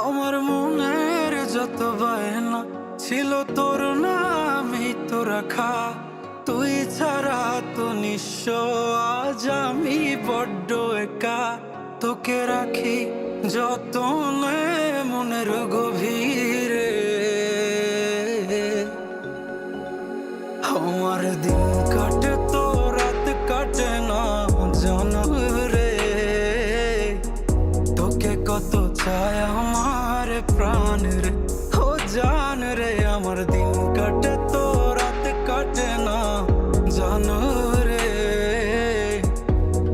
আমার মনের যত বায়না ছিল তোর নামই তো রাখা। তুই ছাড়া তো নিঃস্ব, আজ আমি বড্ড একা। তোকে রাখি যতনে মনের গভীরে। আমার দিন কাটে তো রাত কাটে না জানো রে। তোকে কত চায় আমার প্রাণ রে, ও জান রে। আমার দিন কাটে তো রাত কাটে না জানো রে।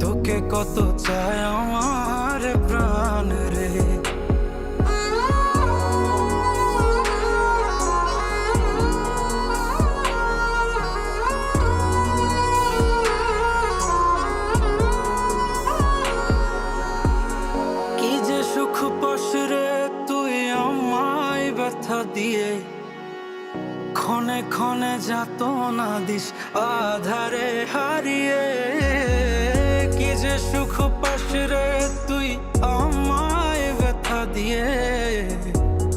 তোকে কত চায় আমার প্রাণ রে। কি যে সুখ পাস রে তুই আমায় ব্যথা দিয়ে, ক্ষণে ক্ষণে যাতনা দিস আধারে হারিয়ে। কি যে সুখ পাস রে তুই আমায় ব্যথা দিয়ে,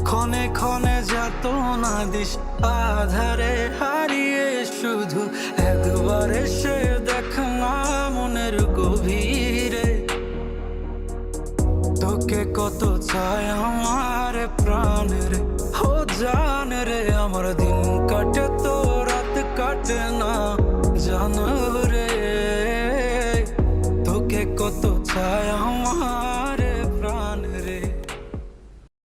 ক্ষণে ক্ষণে যাতনা দিস আধারে হারিয়ে। শুধু একবার এসে দেখ না মনের গভীরে। তোকে কত চায় আমার প্রাণ রে, ও জান রে। আমার দিন কাটে তো রাত কাটে না জানো রে। তোকে কত চায় আমার